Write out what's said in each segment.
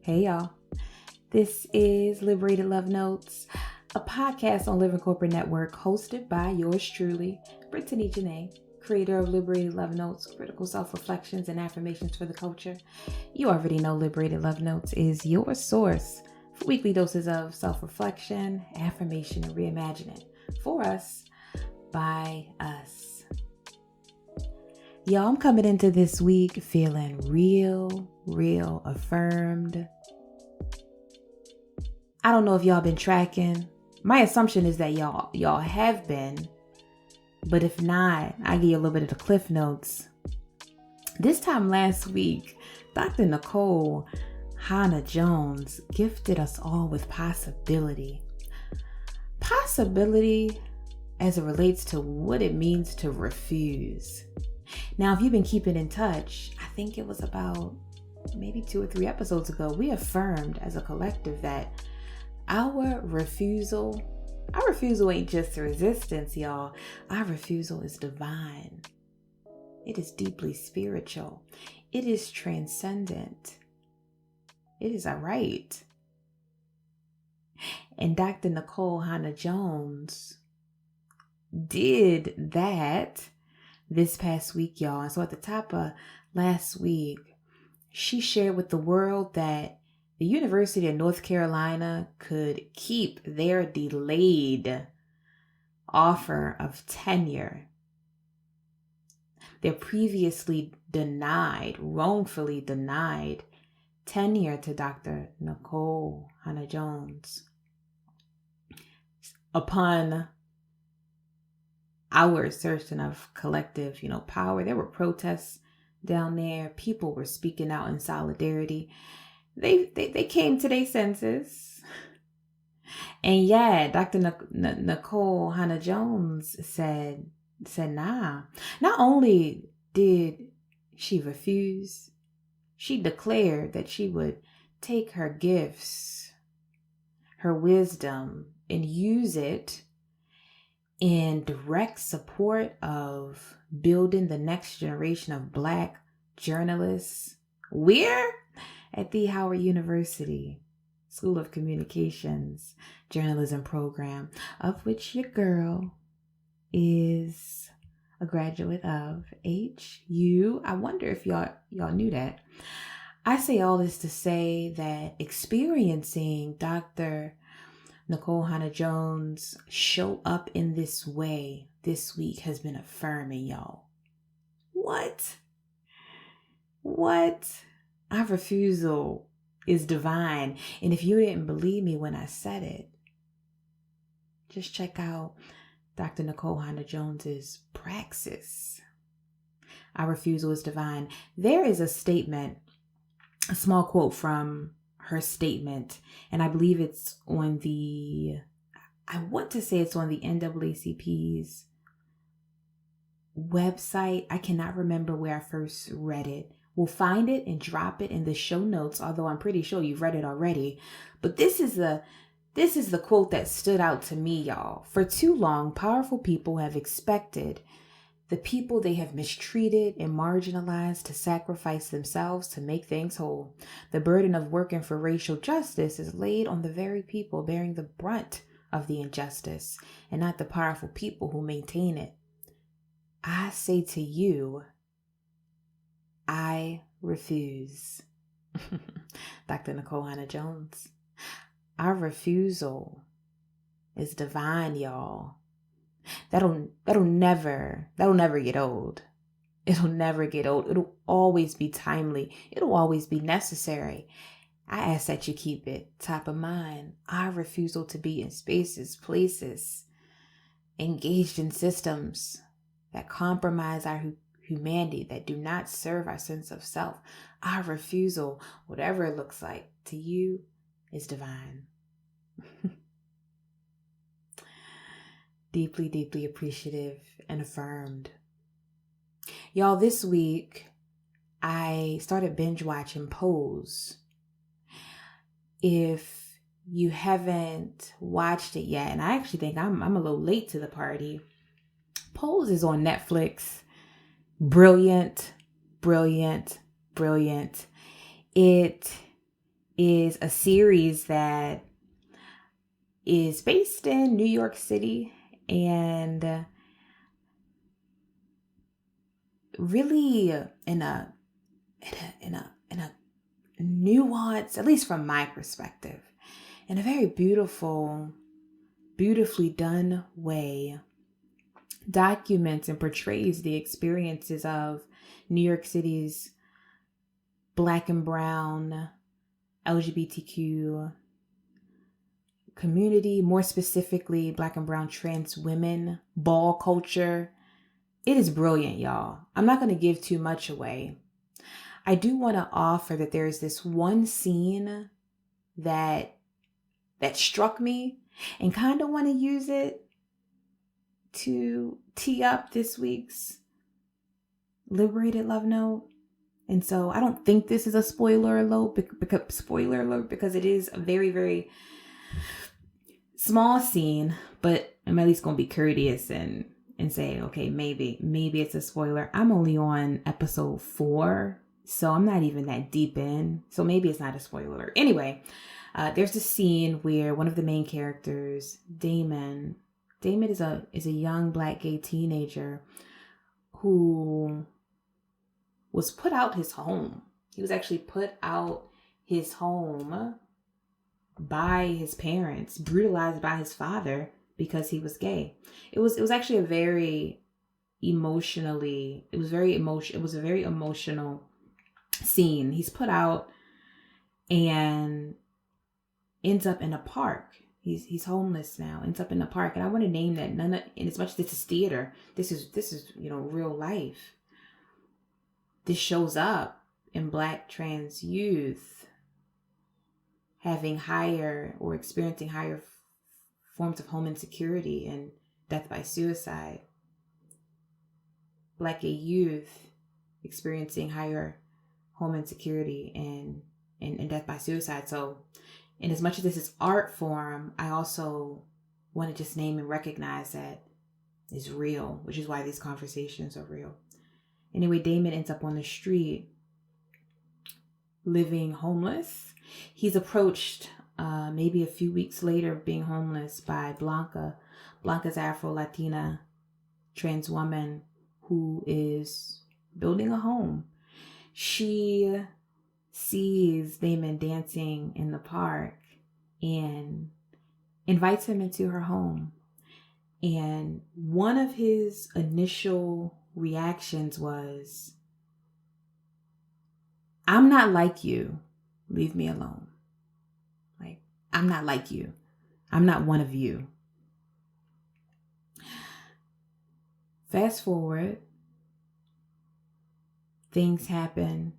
Hey y'all, this is Liberated Love Notes, a podcast on Living Corporate Network hosted by yours truly, Brittany Janay, creator of Liberated Love Notes, critical self-reflections and affirmations for the culture. You already know Liberated Love Notes is your source for weekly doses of self-reflection, affirmation, and reimagining for us, by us. Y'all, I'm coming into this week feeling real affirmed. I don't know if y'all been tracking. My assumption is that y'all have been, but if not, I'll give you a little bit of the cliff notes. This time last week, Dr. Nicole Hannah-Jones gifted us all with possibility. Possibility as it relates to what it means to refuse. Now, if you've been keeping in touch, I think it was about maybe 2 or 3 episodes ago, we affirmed as a collective that our refusal ain't just resistance, y'all. Our refusal is divine. It is deeply spiritual. It is transcendent. It is a right. And Dr. Nicole Hannah-Jones did that this past week, y'all. And so at the top of last week, she shared with the world that the University of North Carolina could keep their delayed offer of tenure. Their previously wrongfully denied tenure to Dr. Nicole Hannah-Jones. Upon our assertion of collective, power, there were protests down there. People were speaking out in solidarity. They came to their senses. And yeah, Dr. Nicole Hannah-Jones said, nah. Not only did she refuse, she declared that she would take her gifts, her wisdom, and use it in direct support of building the next generation of Black journalists. Where? At the Howard University School of Communications Journalism program, of which your girl is a graduate of HU. I wonder if y'all knew that. I say all this to say that experiencing Dr. Nicole Hannah-Jones show up in this way this week has been affirming, y'all. What? Our refusal is divine. And if you didn't believe me when I said it, just check out Dr. Nicole Hannah-Jones's praxis. Our refusal is divine. There is a statement, a small quote from her statement, and I believe it's on the NAACP's website. I cannot remember where I first read it. We'll find it and drop it in the show notes, although I'm pretty sure you've read it already. But this is the quote that stood out to me, y'all. For too long, powerful people have expected the people they have mistreated and marginalized to sacrifice themselves to make things whole. The burden of working for racial justice is laid on the very people bearing the brunt of the injustice, and not the powerful people who maintain it. I say to you, I refuse. Dr. Nicole Hannah-Jones. Our refusal is divine, y'all. That'll never get old. It'll never get old. It'll always be timely. It'll always be necessary. I ask that you keep it top of mind. Our refusal to be in spaces, places, engaged in systems that compromise our humanity, that do not serve our sense of self. Our refusal, whatever it looks like to you, is divine. Deeply appreciative and affirmed. Y'all, this week I started binge watching Pose. If you haven't watched it yet, and I actually think I'm a little late to the party, Pose is on Netflix. Brilliant. It is a series that is based in New York City and really in a nuance, at least from my perspective, in a very beautifully done way, documents and portrays the experiences of New York City's Black and brown LGBTQ community, more specifically Black and brown trans women, ball culture. It is brilliant, y'all. I'm not going to give too much away. I do want to offer that there is this one scene that struck me and kind of want to use it to tee up this week's Liberated Love Note. And so I don't think this is a spoiler alert because it is a very, very small scene, but I'm at least going to be courteous and say, okay, maybe it's a spoiler. I'm only on episode 4, so I'm not even that deep in. So maybe it's not a spoiler. Anyway, there's a scene where one of the main characters, Damon is a young Black gay teenager who was put out his home. He was actually put out his home by his parents, brutalized by his father because he was gay. It was actually a very emotional scene. He's put out and ends up in a park. He's homeless now, ends up in a park. And I want to name that and as much as this is theater, this is real life. This shows up in Black trans youth having higher or experiencing higher forms of home insecurity and death by suicide. Black gay youth experiencing higher home insecurity and death by suicide. So, in as much as this is art form, I also want to just name and recognize that it's real, which is why these conversations are real. Anyway, Damon ends up on the street living homeless. He's approached maybe a few weeks later of being homeless by Blanca. Blanca's Afro-Latina trans woman who is building a home. She sees Damon dancing in the park and invites him into her home. And one of his initial reactions was, "I'm not like you. Leave me alone." Like, I'm not like you. I'm not one of you. Fast forward, things happen.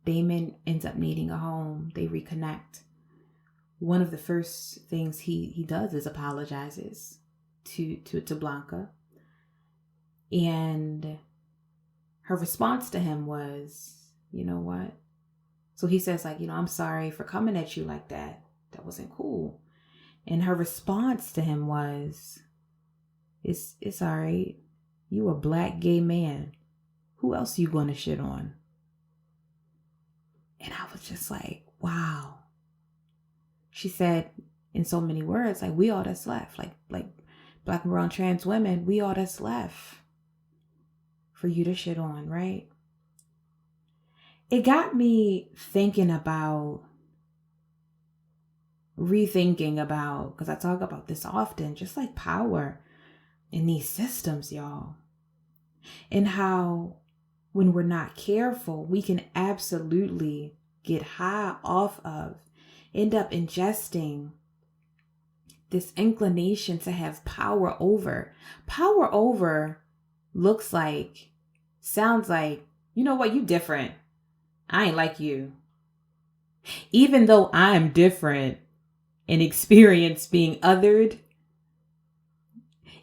Damon ends up needing a home. They reconnect. One of the first things he does is apologizes to Blanca. And her response to him was, "You know what?" So he says, like, "I'm sorry for coming at you like that. That wasn't cool." And her response to him was, It's all right. You a Black gay man. Who else you going to shit on?" And I was just like, wow. She said in so many words, like, we all that's left. Like Black and brown trans women, we all that's left for you to shit on, right? It got me rethinking about, because I talk about this often, just like power in these systems, y'all. And how when we're not careful, we can absolutely get high off of, end up ingesting this inclination to have power over. Power over sounds like, "You know what, you different. I ain't like you." Even though I'm different and experience being othered,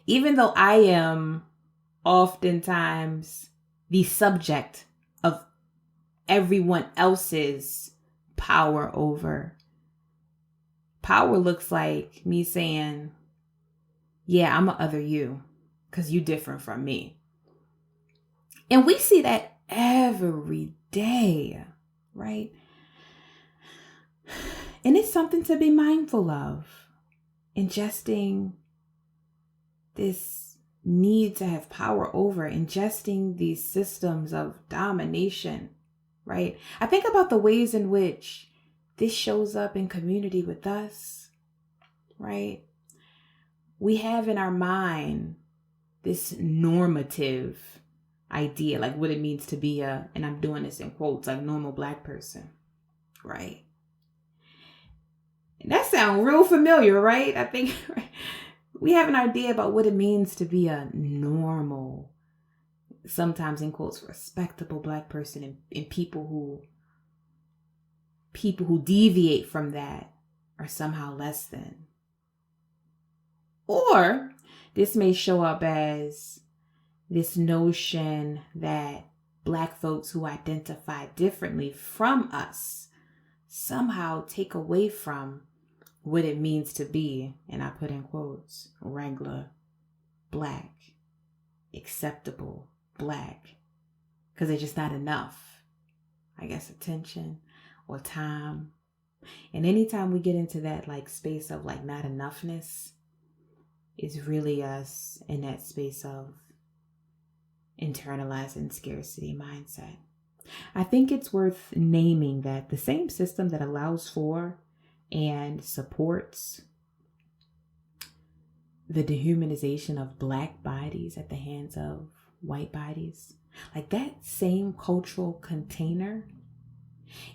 even though I am oftentimes the subject of everyone else's power over. Power looks like me saying, "Yeah, I'm a other you because you different from me." And we see that every day, right? And it's something to be mindful of. Ingesting this need to have power over, ingesting these systems of domination, right? I think about the ways in which this shows up in community with us, right? We have in our mind this normative idea, like what it means to be and I'm doing this in quotes, like normal Black person, right? And that sounds real familiar, right? I think we have an idea about what it means to be a normal, sometimes in quotes, respectable Black person, and people who deviate from that are somehow less than. Or this may show up as this notion that Black folks who identify differently from us somehow take away from what it means to be, and I put in quotes, regular Black, acceptable Black, because there's just not enough, I guess, attention or time. And anytime we get into that like space of like not enoughness, is really us in that space of internalizing scarcity mindset. I think it's worth naming that the same system that allows for and supports the dehumanization of Black bodies at the hands of white bodies, like that same cultural container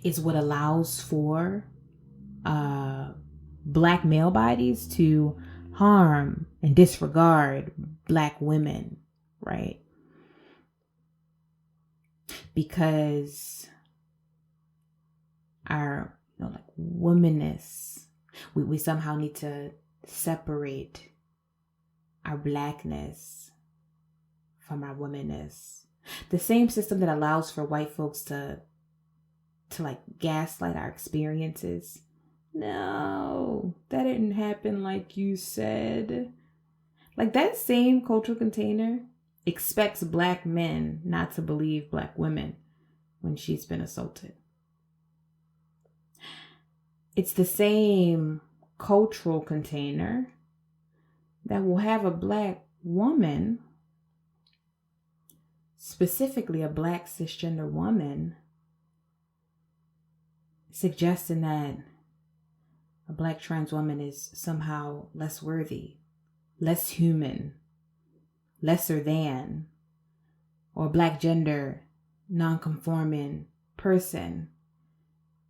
is what allows for Black male bodies to harm and disregard Black women, right? Because our, like womanness, we somehow need to separate our Blackness from our womanness. The same system that allows for white folks to like gaslight our experiences. No, that didn't happen like you said. Like that same cultural container expects Black men not to believe Black women when she's been assaulted. It's the same cultural container that will have a Black woman, specifically a Black cisgender woman, suggesting that a Black trans woman is somehow less worthy, less human, lesser than, or Black gender non-conforming person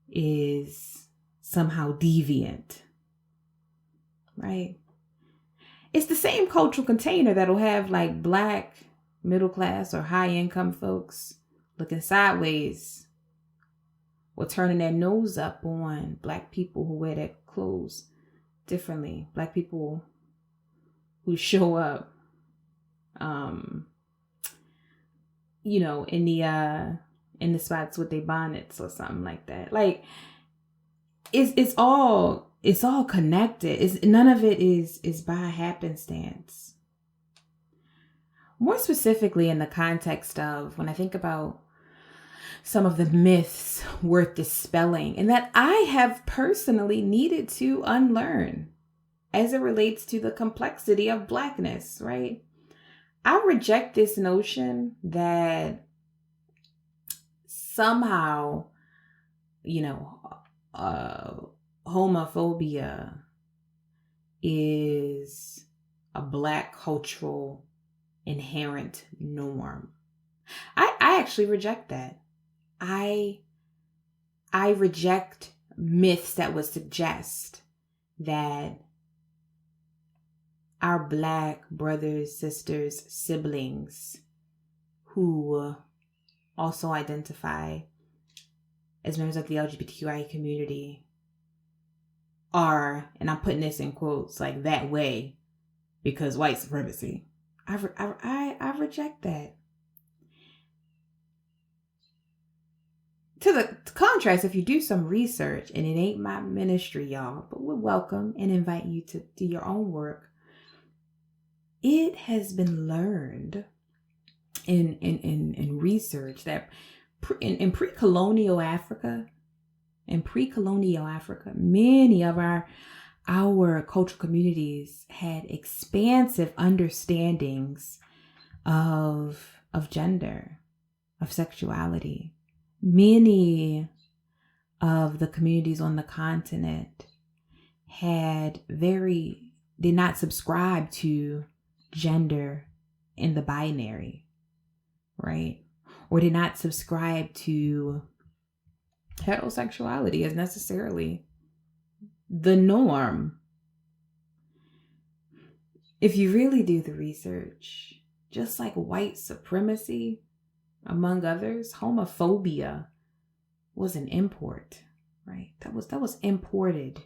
is somehow deviant, right? It's the same cultural container that'll have like Black middle class or high income folks looking sideways or turning their nose up on Black people who wear their clothes differently, Black people who show up in the spots with their bonnets or something like that. Like it's all connected. None of it is by happenstance. More specifically in the context of when I think about some of the myths worth dispelling and that I have personally needed to unlearn as it relates to the complexity of Blackness, right? I reject this notion that somehow, homophobia is a Black cultural inherent norm. I actually reject that. I reject myths that would suggest that our Black brothers, sisters, siblings who also identify as members of the LGBTQI community are, and I'm putting this in quotes, like that way because white supremacy. I reject that. To the contrast, if you do some research, and it ain't my ministry, y'all, but we'll welcome and invite you to do your own work. It has been learned in research that in pre-colonial Africa, In pre-colonial Africa, many of our cultural communities had expansive understandings of gender, of sexuality. Many of the communities on the continent did not subscribe to gender in the binary, right? Or did not subscribe to heterosexuality as necessarily the norm. If you really do the research, just like white supremacy, among others, homophobia was an import, right? That was imported.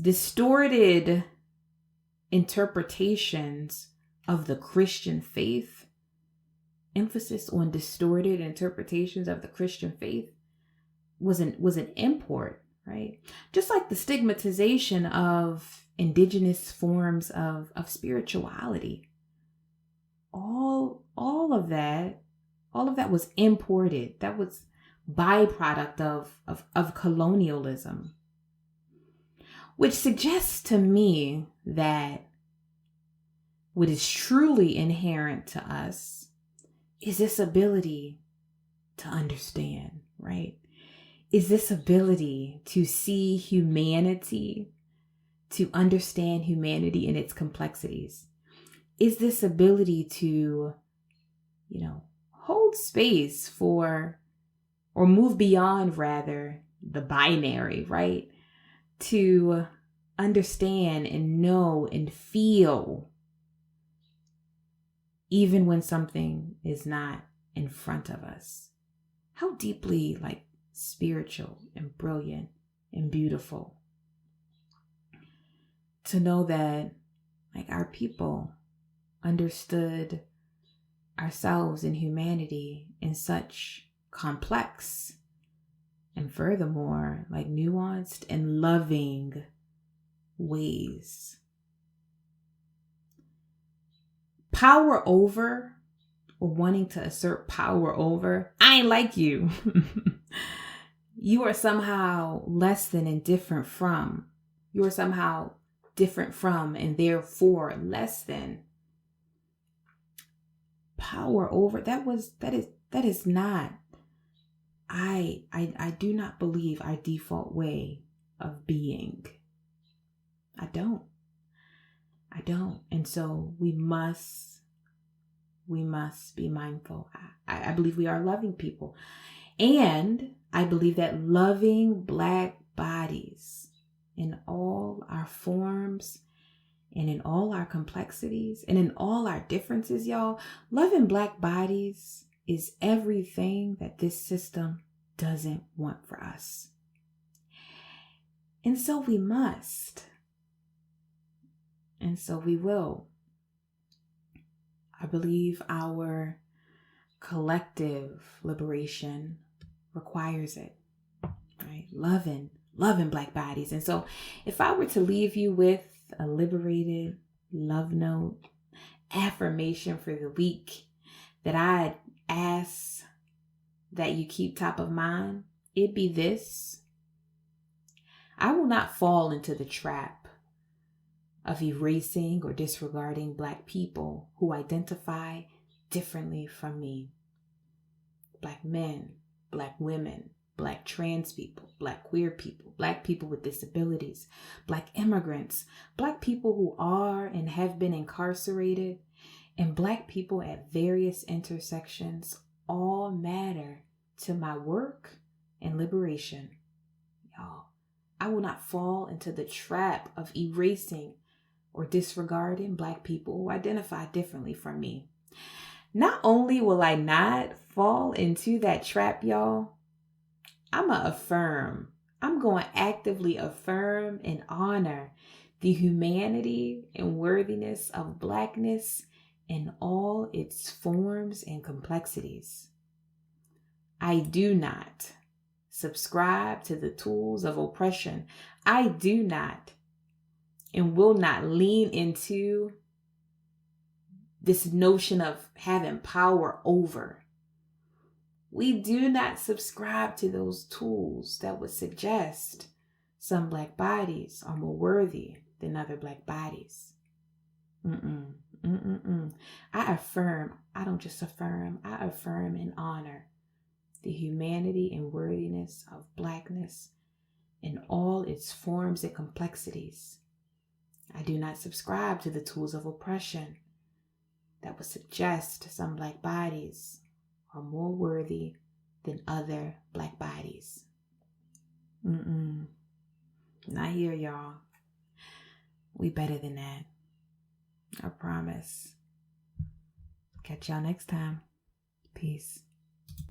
Distorted interpretations of the Christian faith, emphasis on distorted interpretations of the Christian faith was an import, right? Just like the stigmatization of indigenous forms of spirituality. All of that was imported. That was byproduct of colonialism, which suggests to me that what is truly inherent to us is this ability to understand, right? Is this ability to see humanity, to understand humanity in its complexities? Is this ability to, hold space for, or move beyond rather, the binary, right? To understand and know and feel even when something is not in front of us. How deeply spiritual and brilliant and beautiful to know that our people understood ourselves and humanity in such complex and furthermore nuanced and loving ways. Power over, or wanting to assert power over, I ain't like you. You are somehow less than and different from. You are somehow different from and therefore less than. Power over, that is not, I do not believe our default way of being. I don't. And so we must be mindful. I believe we are loving people. And I believe that loving Black bodies in all our forms and in all our complexities and in all our differences, y'all, loving Black bodies is everything that this system doesn't want for us. And so we must. And so we will. I believe our collective liberation requires it, right? Loving Black bodies. And so if I were to leave you with a liberated love note, affirmation for the week that I'd ask that you keep top of mind, it'd be this: I will not fall into the trap of erasing or disregarding Black people who identify differently from me. Black men, Black women, Black trans people, Black queer people, Black people with disabilities, Black immigrants, Black people who are and have been incarcerated, and Black people at various intersections all matter to my work and liberation. Y'all, I will not fall into the trap of erasing or disregarding Black people who identify differently from me. Not only will I not fall into that trap, y'all, I'm going to actively affirm and honor the humanity and worthiness of Blackness in all its forms and complexities. I do not subscribe to the tools of oppression. I do not and will not lean into this notion of having power over. We do not subscribe to those tools that would suggest some Black bodies are more worthy than other Black bodies. I affirm, I don't just affirm, I affirm and honor the humanity and worthiness of Blackness in all its forms and complexities. I do not subscribe to the tools of oppression that would suggest some Black bodies are more worthy than other Black bodies. Not here, y'all. We better than that. I promise. Catch y'all next time. Peace.